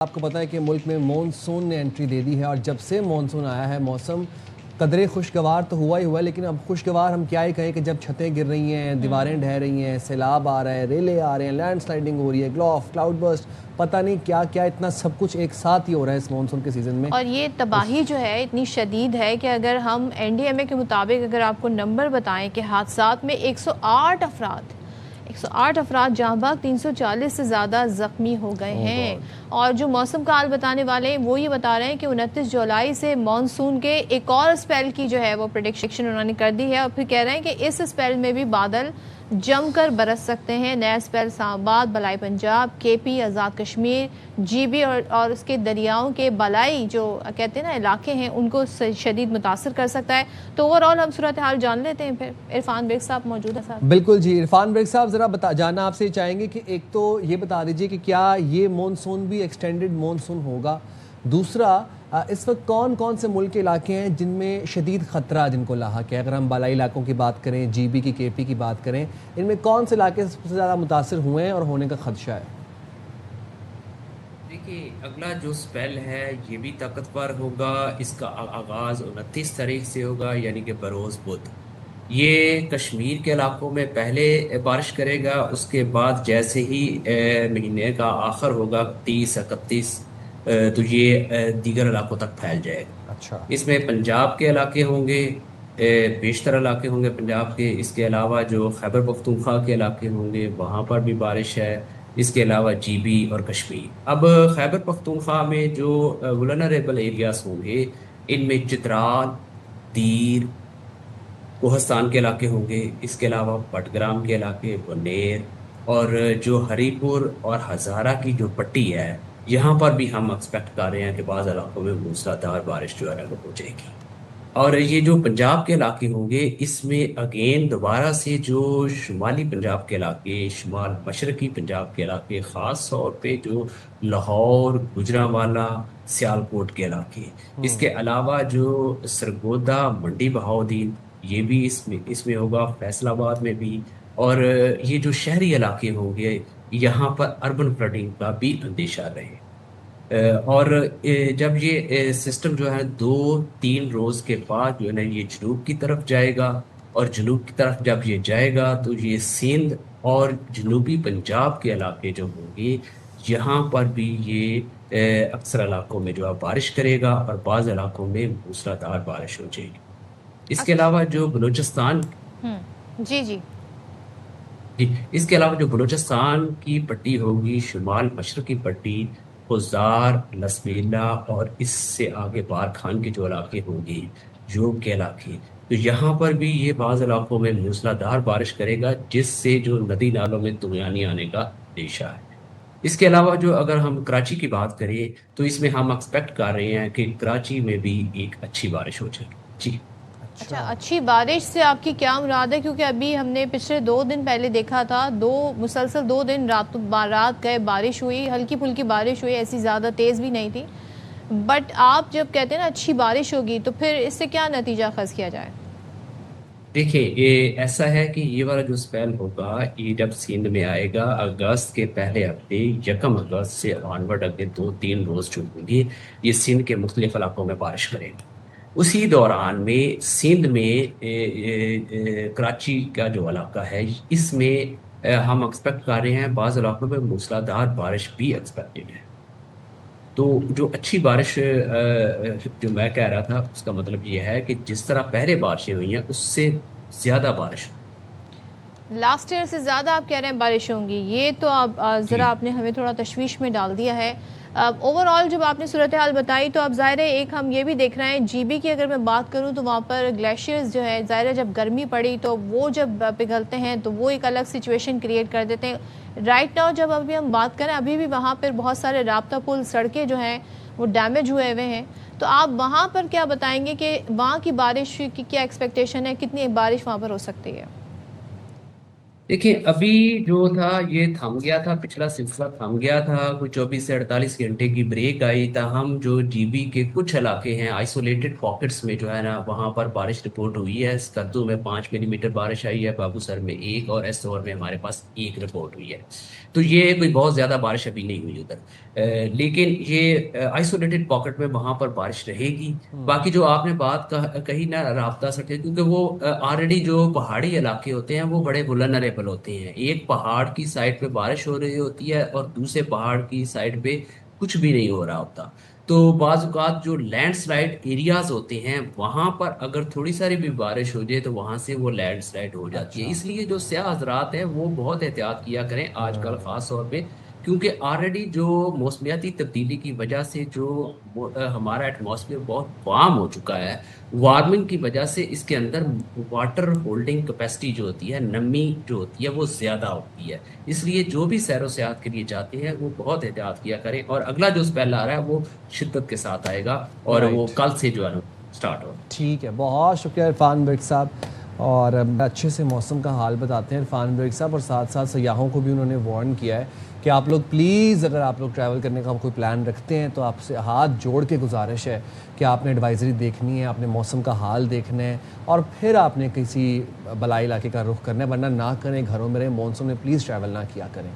आपको पता है कि मुल्क में मॉनसून ने एंट्री दे दी है और जब से मॉनसून आया है मौसम कदरे खुशगवार तो हुआ ही हुआ है, लेकिन अब खुशगवार हम क्या ही कहें कि जब छतें गिर रही हैं, दीवारें ढह रही हैं, सैलाब आ रहा है, रेले आ रहे हैं, लैंड स्लाइडिंग हो रही है, क्लाउड बर्स्ट, पता नहीं क्या क्या, इतना सब कुछ एक साथ ही हो रहा है इस मॉनसून के सीज़न में। और ये तबाही जो है इतनी शदीद है कि अगर हम एनडीएमए के मुताबिक अगर आपको नंबर बताएं कि हादसात में 108 अफराद जहाँ भाग 340 से ज़्यादा ज़ख्मी हो गए हैं। और जो मौसम का हाल बताने वाले हैं वो ये बता रहे हैं कि 29 जुलाई से मानसून के एक और स्पेल की जो है वो प्रेडिक्शन उन्होंने कर दी है और फिर कह रहे हैं कि इस स्पेल में भी बादल जमकर बरस सकते हैं। नया स्पेल इस्लामाबाद, बलाई पंजाब, केपी, आज़ाद कश्मीर, जीबी और उसके दरियाओं के बलाई जो कहते हैं ना इलाके हैं उनको शदीद मुतासर कर सकता है। तो ओवरऑल हम सूरत हाल जान लेते हैं। फिर इरफान बेग साहब मौजूद है साहब। बिल्कुल जी, इरफान बेग साहब ज़रा जानना आपसे चाहेंगे कि एक तो ये बता दीजिए कि क्या ये मॉनसून भी एक्सटेंडेड मॉनसून होगा, दूसरा इस वक्त कौन कौन से मुल्क के इलाके हैं जिनमें शदीद ख़तरा जिनको लाहक है। अगर हम बालाई इलाकों की बात करें, जीबी की, केपी की बात करें, इनमें कौन से इलाके सबसे ज़्यादा मुतासर हुए हैं और होने का खदशा है? देखिए, अगला जो स्पेल है ये भी ताकतवर होगा। इसका आगाज 29 तारीख से होगा, यानी कि बरोज बुध। ये कश्मीर के इलाकों में पहले बारिश करेगा, उसके बाद जैसे ही महीने का आखिर होगा 30-31, तो ये दीगर इलाकों तक फैल जाएगा। अच्छा। इसमें पंजाब के इलाके होंगे, बेशतर इलाके होंगे पंजाब के। इसके अलावा जो खैबर पख्तूनख्वा के इलाके होंगे वहाँ पर भी बारिश है। इसके अलावा जीबी और कश्मीर। अब खैबर पख्तूनख्वा में जो वुलनरेबल एरियाज होंगे, इनमें चित्राल, दीर, कोहस्तान के इलाके होंगे। इसके अलावा बटग्राम के इलाके, बनेर, और जो हरीपुर और हजारा की जो पट्टी है, यहाँ पर भी हम एक्सपेक्ट कर रहे हैं कि बाज़ इलाकों में मूसलाधार बारिश जो है वो हो जाएगी। और ये जो पंजाब के इलाके होंगे, इसमें अगेन दोबारा से जो शुमाली पंजाब के इलाके, शुमाल मशरकी पंजाब के इलाके, ख़ास तौर पे जो लाहौर, गुजरांवाला, सियालकोट के इलाके, इसके अलावा जो सरगोदा, मंडी बहाउद्दीन, ये भी इसमें होगा, फैसलाबाद में भी। और ये जो शहरी इलाके होंगे, यहाँ पर अर्बन फ्लडिंग का भी अंदेशा रहे। और जब ये सिस्टम जो है 2-3 रोज के बाद जो है ना ये जनूब की तरफ जाएगा, और जनूब की तरफ जब ये जाएगा तो ये सिंध और जनूबी पंजाब के इलाके जो होंगे, यहाँ पर भी ये अक्सर इलाकों में जो है बारिश करेगा, और बाज़ इलाकों में मूसलाधार बारिश हो जाएगी। इसके अलावा जो बलूचिस्तान जी जी। जी, इसके अलावा जो बलूचिस्तान की पट्टी होगी, शुमाल मशरकी पट्टी, खुजार, लसबेला, और इससे आगे बार खान के जो इलाके होंगे, यूरोप के इलाके, तो यहाँ पर भी ये बाज़ इलाकों में मूसलाधार बारिश करेगा, जिससे जो नदी नालों में तुगयानी आने का अंदेशा है। इसके अलावा जो अगर हम कराची की बात करें, तो इसमें हम एक्सपेक्ट कर रहे हैं कि कराची में भी एक अच्छी बारिश हो जाएगी। जी। अच्छा, अच्छी बारिश से आपकी क्या मुराद है? क्योंकि अभी हमने पिछले 2 दिन पहले देखा था, मुसलसल 2 दिन रात गए बारिश हुई, हल्की फुल्की बारिश हुई, ऐसी ज़्यादा तेज़ भी नहीं थी। बट आप जब कहते हैं ना अच्छी बारिश होगी, तो फिर इससे क्या नतीजा ख़ास किया जाए? देखिए, ये ऐसा है कि ये वाला जो स्पेल होगा, ये जब सिंध में आएगा अगस्त के पहले हफ्ते, 1 अगस्त से ऑनवर्ड, अगले 2-3 रोज जो होंगे, ये सिंध के मुख्तलिफ इलाकों में बारिश करेगा। उसी दौरान में सिंध में कराची का जो इलाका है, इसमें हम एक्सपेक्ट कर रहे हैं बाज़ इलाकों में मूसलाधार बारिश भी एक्सपेक्टेड है। तो जो अच्छी बारिश जो मैं कह रहा था, उसका मतलब ये है कि जिस तरह पहले बारिशें हुई हैं उससे ज़्यादा बारिश। लास्ट ईयर से ज़्यादा आप कह रहे हैं बारिश होंगी, ये तो आप जी। ज़रा आपने हमें थोड़ा तशवीश में डाल दिया है। ओवरऑल जब आपने सूरत हाल बताई, तो अब ज़ाहिर है एक हम ये भी देख रहे हैं, जीबी की अगर मैं बात करूं तो वहाँ पर ग्लेशियर्स जो है, ज़ाहिर है जब गर्मी पड़ी तो वो जब पिघलते हैं तो वो एक अलग सिचुएशन क्रिएट कर देते हैं। राइट नाउ जब अभी हम बात करें, अभी भी वहाँ पर बहुत सारे राब्ता पुल, सड़कें जो हैं वो डैमेज हुए हुए हैं। तो आप वहाँ पर क्या बताएंगे कि वहाँ की बारिश की क्या एक्सपेक्टेशन है, कितनी बारिश वहाँ पर हो सकती है? देखिए, अभी जो था ये थम गया था, पिछला सिलसिला थम गया था, कुछ 24 से 48 घंटे की ब्रेक आई। हम जो जीबी के कुछ इलाके हैं, आइसोलेटेड पॉकेट्स में जो है ना, वहाँ पर बारिश रिपोर्ट हुई है। स्कर्दू में 5 मिलीमीटर बारिश आई है, बाबूसर में 1, और एस्तोर में हमारे पास 1 रिपोर्ट हुई है। तो ये कोई बहुत ज़्यादा बारिश अभी नहीं हुई उधर। लेकिन ये आइसोलेटेड पॉकेट में वहां पर बारिश रहेगी। बाकी जो आपने बात कही ना राबता सटे, क्योंकि वो ऑलरेडी जो पहाड़ी इलाके होते हैं वो बड़े वुलनरेबल होते हैं। एक पहाड़ की साइड पे बारिश हो रही होती है और दूसरे पहाड़ की साइड पे कुछ भी नहीं हो रहा होता। तो बाज़ औक़ात जो लैंडस्लाइड एरियाज होते हैं वहां पर अगर थोड़ी सारी भी बारिश हो जाए तो वहां से वो लैंडस्लाइड हो जाती है। अच्छा। इसलिए जो सयाह हज़रात हैं वो बहुत एहतियात किया करें आजकल खास तौर पे, क्योंकि ऑलरेडी जो मौसमियाती तब्दीली की वजह से जो हमारा एटमॉस्फेयर बहुत वार्म हो चुका है, वार्मिंग की वजह से इसके अंदर वाटर होल्डिंग कैपेसिटी जो होती है, नमी जो होती है वो ज़्यादा होती है। इसलिए जो भी सैर व सयाहत के लिए जाते हैं वो बहुत एहतियात किया करें। और अगला जो स्पेल आ रहा है वो शिद्दत के साथ आएगा और वो राइट। कल से जो है स्टार्ट हो। ठीक है, बहुत शुक्रिया इरफान बेग साहब। और अच्छे से मौसम का हाल बताते हैं इरफान बेग साहब, और साथ साथ सयाहों को भी उन्होंने वार्न किया है कि आप लोग प्लीज़, अगर आप लोग ट्रैवल करने का कोई प्लान रखते हैं तो आपसे हाथ जोड़ के गुजारिश है कि आपने एडवाइजरी देखनी है, आपने मौसम का हाल देखना है और फिर आपने किसी बलाई इलाके का रुख करना है, वरना ना करें, घरों में रहें, मानसून में प्लीज़ ट्रैवल ना किया करें।